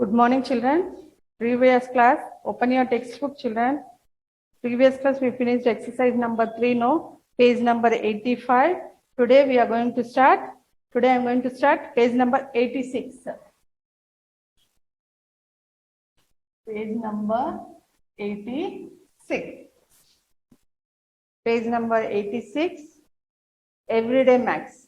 Good morning, children. Previous class, open your textbook, children. Previous class, we finished exercise number 3, no? Page number 85. Today, we are going to start. Today, I am going to start page number 86. Page number 86. Page number 86. Everyday maths.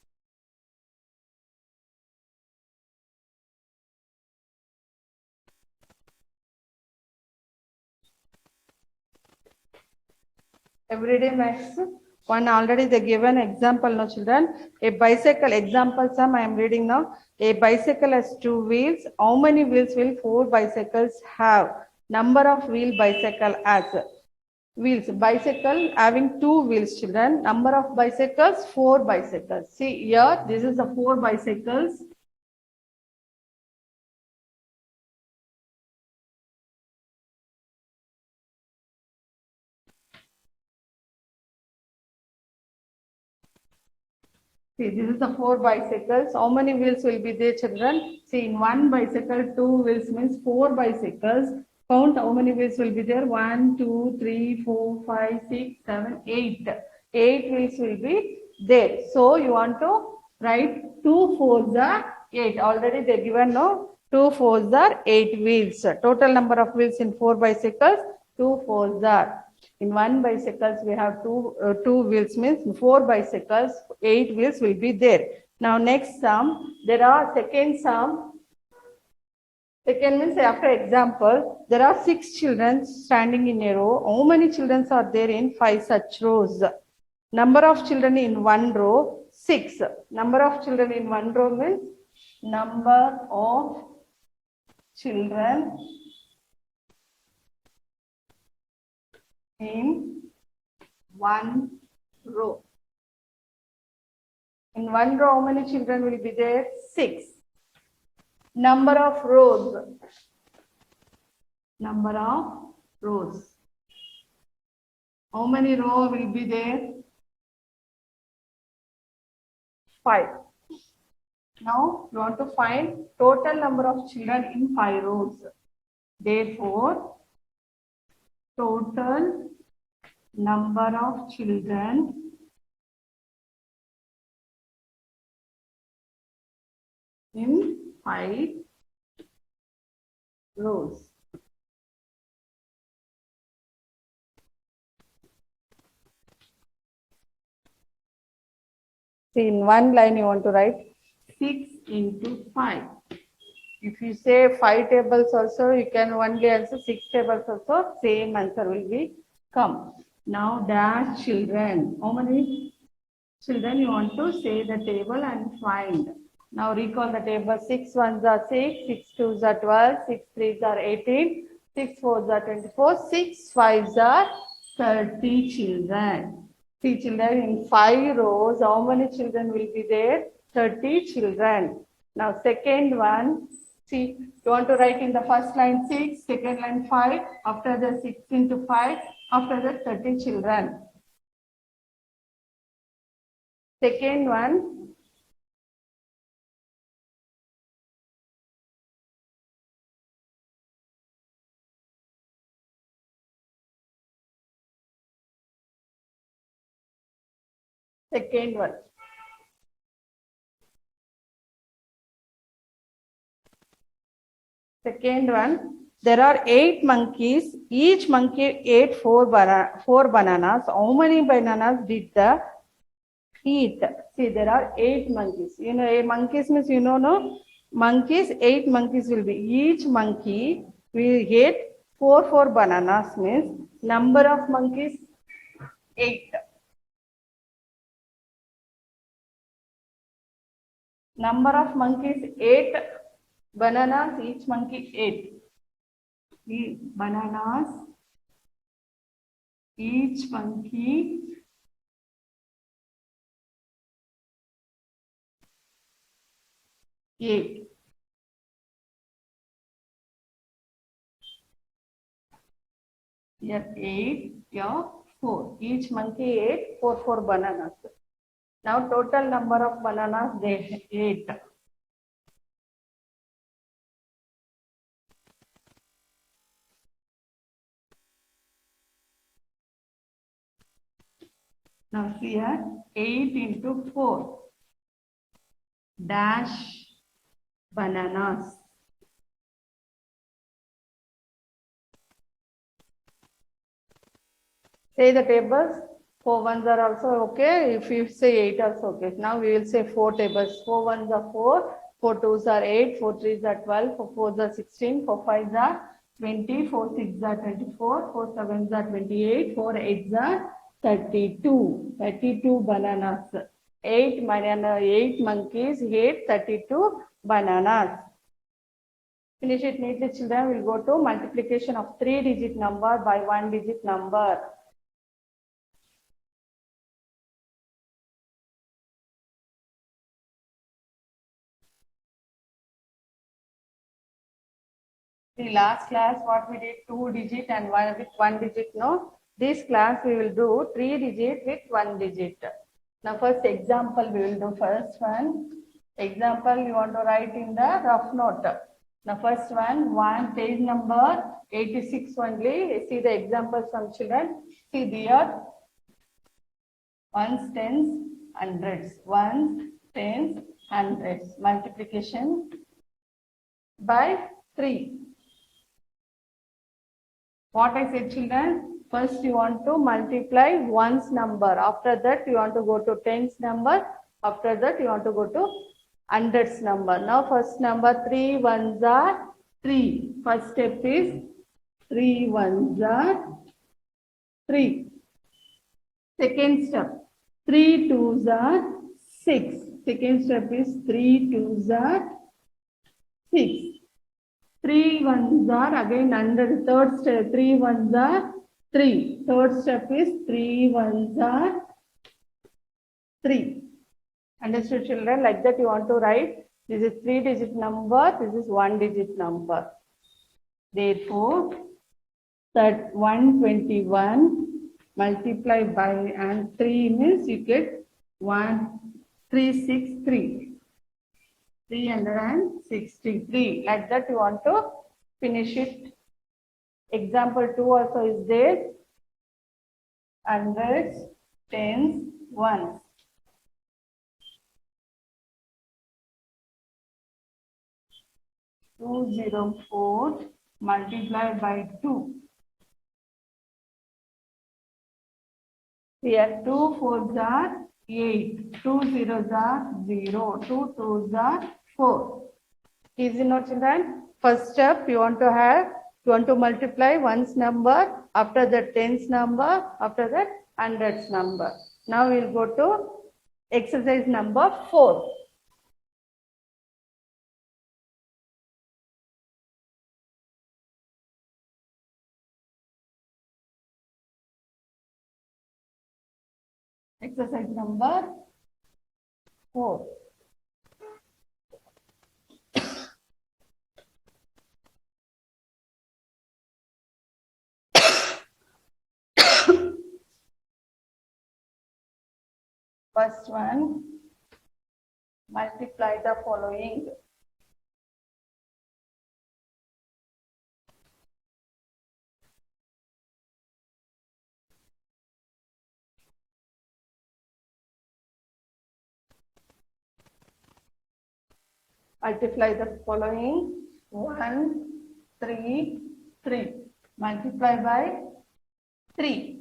Everyday maths. One already they given example, no children. A bicycle example sum I am reading now. A bicycle has 2 wheels. How many wheels will 4 bicycles have? Number of wheel bicycle has. Wheels. Bicycle having 2 wheels, children. Number of bicycles, 4 bicycles. See here, this is the 4 bicycles. See, this is the 4 bicycles. How many wheels will be there, children? See, in one bicycle, 2 wheels means 4 bicycles. Count how many wheels will be there. 1, 2, 3, 4, 5, 6, 7, 8. 8 wheels will be there. So, you want to write 2 fours are 8. Already they given no. 2 fours are 8 wheels. Total number of wheels in 4 bicycles, 2 fours are. In one bicycles, we have two wheels means 4 bicycles, 8 wheels will be there. Now next sum, there are second sum. Second means after example, there are 6 children standing in a row. How many children are there in 5 such rows? Number of children in one row, 6. Number of children in one row means number of children in one row. In one row, how many children will be there? 6. Number of rows. Number of rows. How many rows will be there? 5. Now, you want to find total number of children in 5 rows. Therefore, total number of children in 5 rows. See, in one line you want to write 6 into 5. If you say 5 tables also, you can only answer 6 tables also, same answer will be come. Now dash children. How many children you want to say the table and find? Now recall the table. 6 ones are 6, 6 twos are 12, 6 threes are 18, 6 fours are 24, 6 fives are 30 children. See children, in 5 rows, how many children will be there? 30 children. Now second one, see, you want to write in the first line 6, second line 5, after the 6 into 5, after the 30 children. Second one, second one. Second one, there are 8 monkeys. Each monkey ate 4 bananas. How many bananas did the eat? See, there are 8 monkeys. You know, monkeys means you know, no? Monkeys, 8 monkeys will be. Each monkey will eat 4 bananas means number of monkeys 8. Number of monkeys 8 bananas, each monkey 8. Bananas, each monkey 8. Here 8, here 4. Each monkey ate 4 bananas. Now total number of bananas they ate. Now see here, 8 into 4 dash bananas. Say the tables. 4 ones are also okay. If you say 8 also okay. Now we will say 4 tables. 4 ones are 4, 4 twos are 8, 4 threes are 12, 4 fours are 16, 4 fives are 20, 4 sixes are 24, 4 sevens are 28, 4 eights are 32. 32 bananas. 8 monkeys ate 32 bananas. Finish it neatly, children. We'll go to multiplication of 3-digit number by 1-digit number. The last class, what we did 2-digit and one with 1-digit. No, this class we will do 3-digit with 1-digit. Now, first example we will do. First one example you want to write in the rough note. Now, first one page number 86 only. See the examples from children. See there. Ones, tens, hundreds. Ones, tens, hundreds. Multiplication by 3. What I said, children, first you want to multiply ones number. After that, you want to go to tens number. After that, you want to go to hundreds number. Now, first number 3 ones are 3. First step is 3 ones are 3. Second step, 3 twos are 6. Second step is 3 twos are 6. 3 ones are again under third step. 3 ones are 3. Third step is 3 ones are 3. Understood, children? Like that you want to write. This is 3-digit number. This is 1-digit number. Therefore, that 121 multiplied by and 3 means you get 1363. 363. Like that you want to finish it. Example 2 also is there. Hundreds, tens, ones. Two 204 multiplied by 2. Here 2 fours are 8, 2 zeros are 0, 2 twos are 4. Easy, no, children? First step you want to multiply ones number, after that tens number, after that hundreds number. Now we'll go to exercise number 4. Exercise number 4. First one, multiply the following. Multiply the following. 1, 3, 3. Multiply by 3.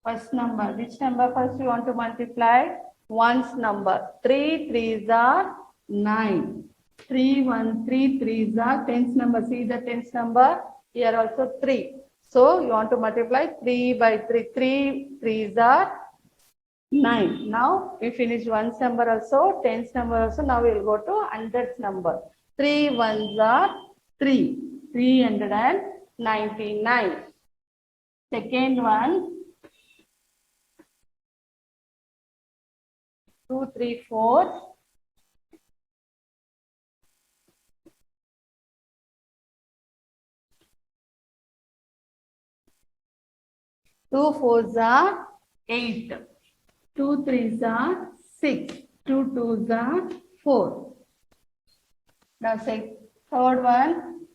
First number. Which number first you want to multiply? Ones number. 3 threes are 9. 3 1 3 threes are tens number. See the tens number? Here also 3. So you want to multiply 3 by 3. 3 threes are 9. Now we finish ones number also, tens number also. Now we will go to hundreds number. 3 ones are 3. 399. Second one. 2 3 4. 2 fours are 8. 2 threes are 6. 2 twos are 4. Now say third one.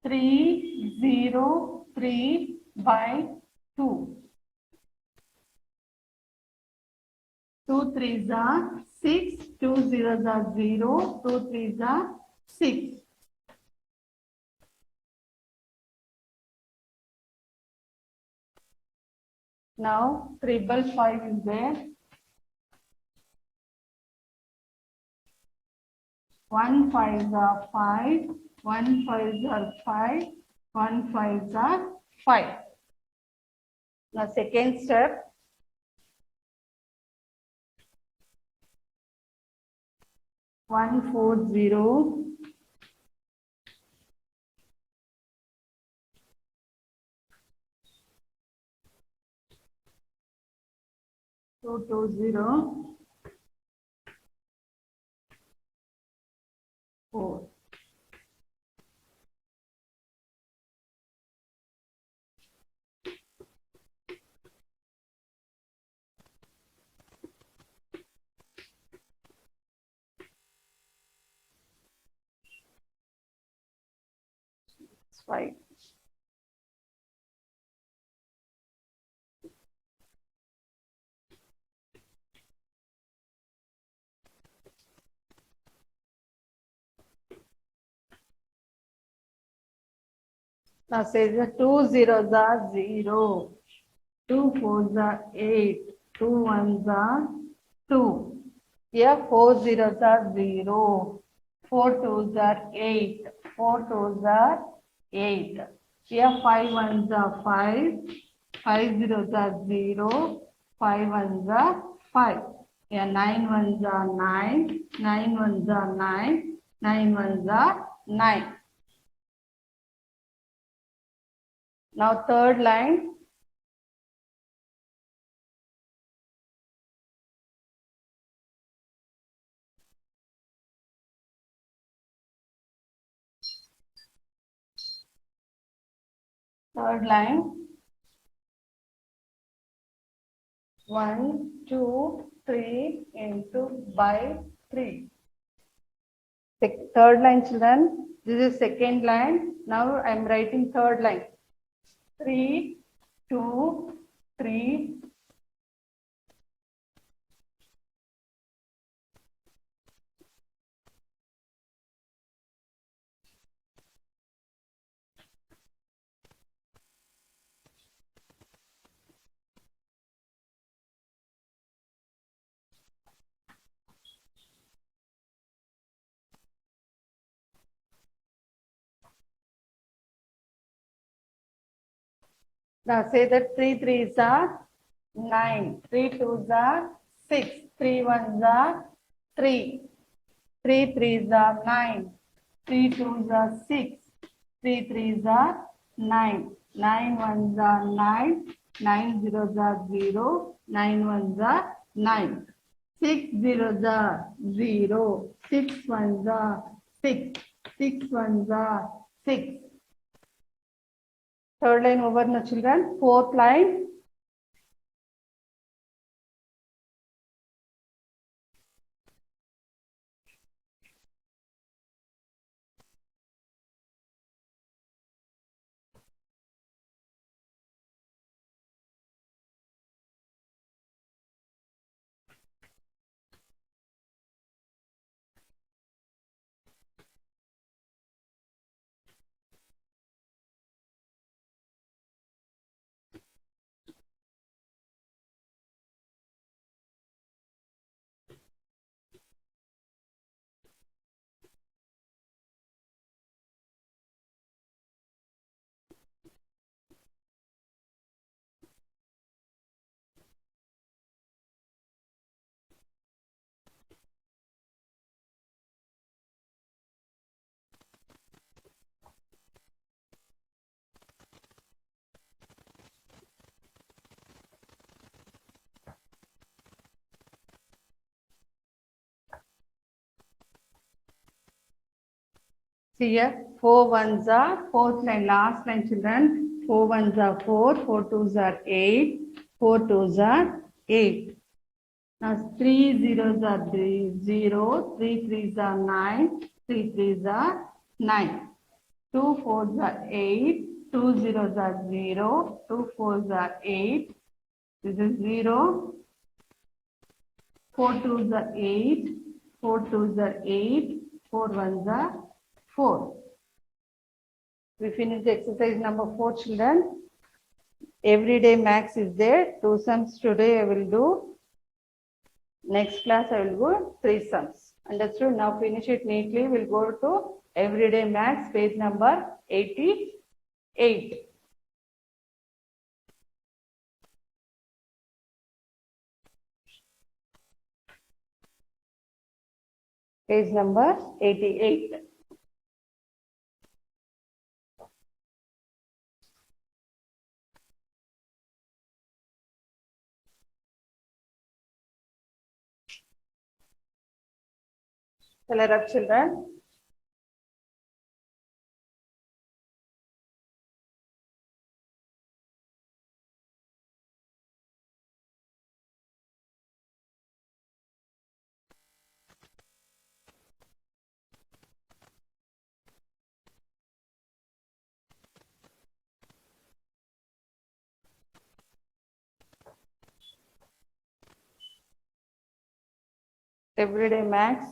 3 0 3 by 2. 2 threes are 6, 2 zeros are 0, 2 threes are 6. Now, triple 5 is there. 1 5s are 5, 1 5s are 5, 1 5s are 5. Now, second step. 1 4 0, 2 2 0, 4. It's 5. Now says the 2 zeros are 0, 2 fours are 8, 2 ones are 2. Here 4 zeros are 0, 4 twos are 8, 4 twos are 8. Here 5 ones are 5, 5 zeros are 0, 5 ones are 5. Here 9 ones are 9, 9 ones are 9, 9 ones are 9. Now third line. Third line. 1, 2, 3 into by 3. Third line, children. This is second line. Now I am writing third line. 3, 2, 3. Now say that 3 threes are 9, 3 twos are 6, 3 ones are 3, 3 threes are 9, 3 twos are 6, 3 threes are 9, 9 ones are 9, 9 zeros are 0, 9 ones are 9. 6 zeros are 0, 6 ones are 6, 6 ones are 6. Third line over now, children. Fourth line. See here, 4 ones are, fourth line, last line, children. 4 ones are 4, 4 twos are 8, 4 twos are 8. Now 3 zeros are 0, 3 threes are 9, 3 threes are 9. 2 fours are 8, 2 zeros are 0, 2 fours are 8, this is 0, 4 twos are 8, 4 twos are 8, 4 ones are 4. We finish the exercise number 4, children. Everyday max is there. 2 sums today I will do. Next class I will do 3 sums. Understood? Now finish it neatly. We'll go to everyday max, page number 88. Page number 88. Color up, children. Everyday max.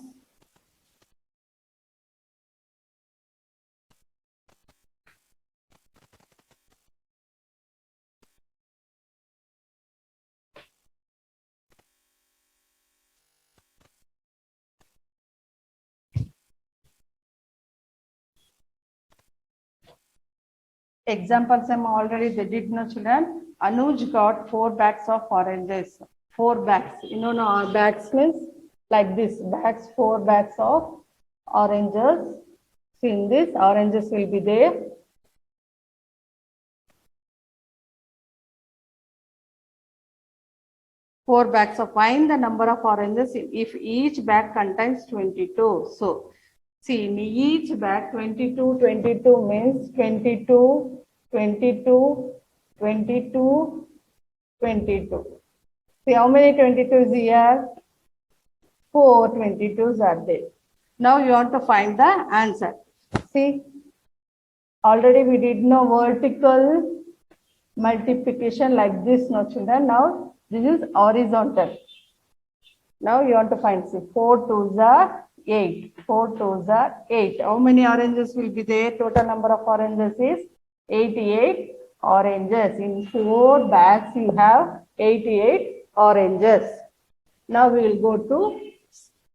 Examples I'm already did, no, children. Anuj got 4 bags of oranges. 4 bags. You know, bags means like this. Bags, 4 bags of oranges. See, in this, oranges will be there. 4 bags of wine, the number of oranges if each bag contains 22. So, see, in each bag 22, 22 means 22, 22, 22, 22. See, how many 22s here? 4 22s are there. Now you want to find the answer. See, already we did no vertical multiplication like this, no, children. Now this is horizontal. Now you want to find, see, 4 twos are 8. 4 twos are 8. How many oranges will be there? Total number of oranges is 88 oranges. In 4 bags you have 88 oranges. Now we will go to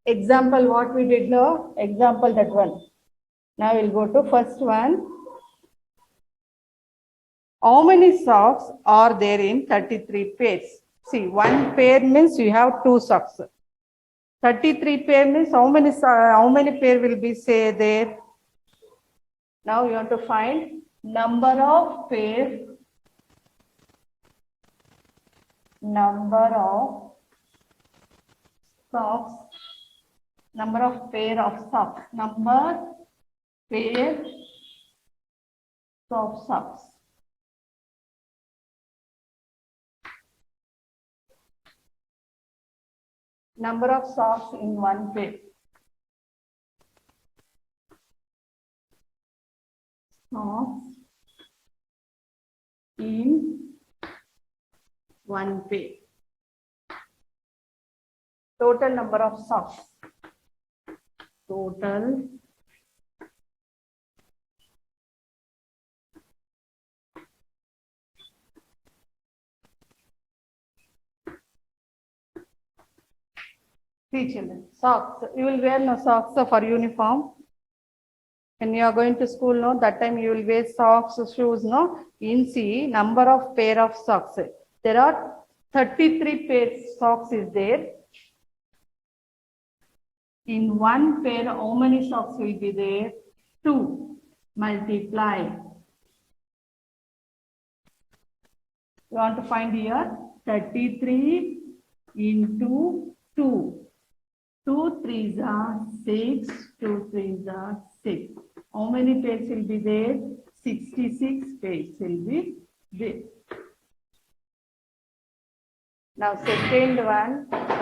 example what we did now. Example that one. Now we will go to first one. How many socks are there in 33 pairs? See, 1 pair means you have 2 socks. 33 pair means how many pair will be say there? Now you want to find number of pair, number of socks, number of pair of socks, number pair of socks. Number of socks in 1 pair. Socks in 1 pair. Total number of socks. Total see, children, socks. You will wear no socks for uniform. When you are going to school, no, that time you will wear socks, shoes, no. In see, number of pair of socks. There are 33 pairs socks is there. In 1 pair, how many socks will be there? 2. Multiply. You want to find here 33 into 2. 2 threes are 6, 2 threes are 6. How many pairs will be there? 66 pairs will be there. Now second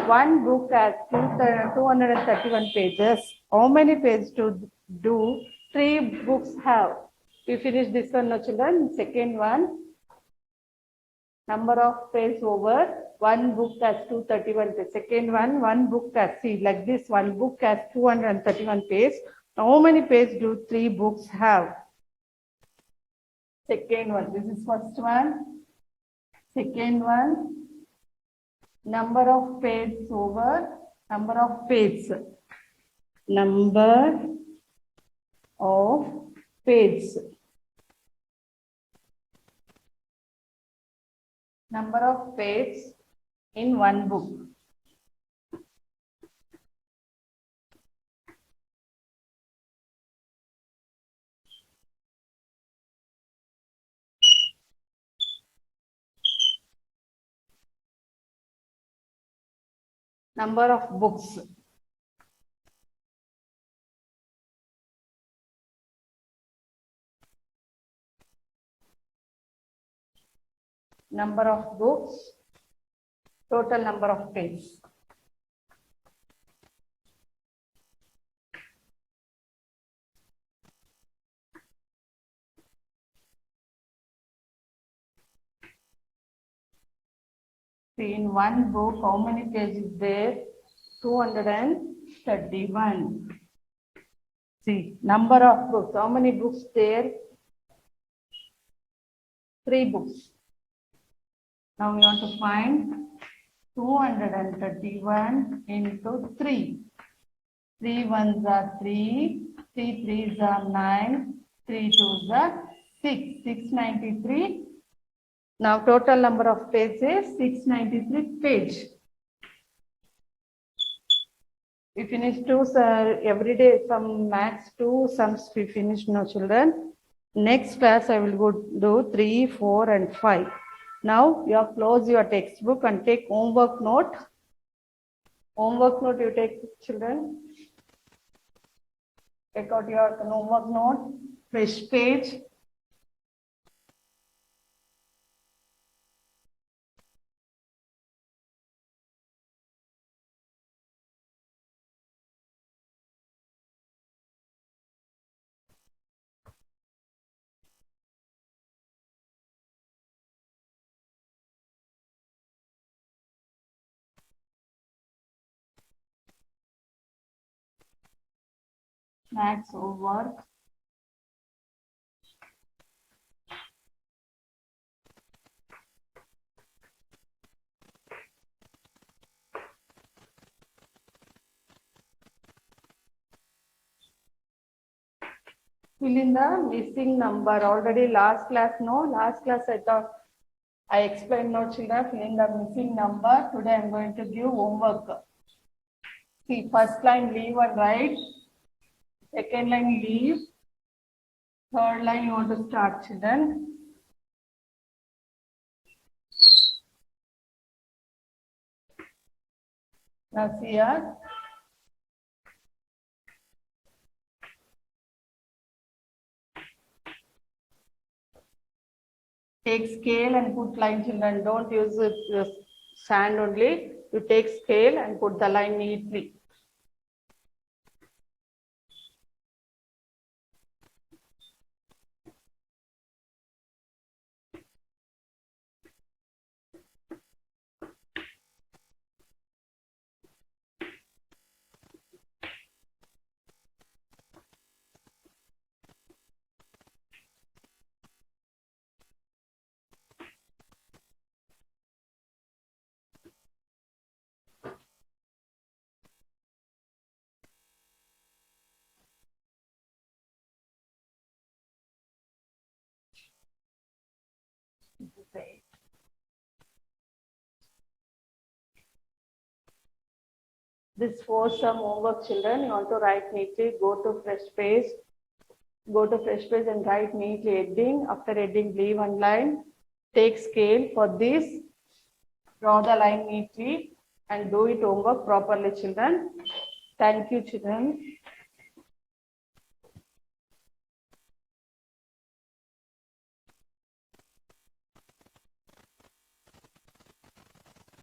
one book has 231 pages. How many pages to do? 3 books have. We finish this one now, children. Second one. Number of pages over. One book has 231 pages. Second one book has, see, like this, one book has 231 pages. How many pages do 3 books have? Second one. This is first one. Second one. Number of pages over. Number of pages. Number of pages. Number of pages in one book. Number of books. Number of books. Total number of pages. See, in one book, how many pages there? 231. See, number of books. How many books there? 3 books. Now we want to find 231 into 3. 3 ones are 3, 3 threes are 9, 3 twos are 6, 693. Now total number of pages, 693 page. We finish 2 every day, some maths 2 sums we finish now, children. Next class I will go do 3, 4 and 5. Now you have close your textbook and take homework note. Homework note you take, children. Take out your homework note, fresh page. Maths homework. Fill in the missing number. Already last class, no? Last class I thought I explained, no, children. Fill in the missing number. Today I am going to give homework. See, first line leave and write. Second line leave. Third line you want to start, children. Now see here. Take scale and put line, children. Don't use sand only. You take scale and put the line neatly. This 4 sum homework, children. You want to write neatly. Go to fresh page. Go to fresh page and write neatly heading. After heading, leave one line. Take scale for this. Draw the line neatly and do it homework properly, children. Thank you, children.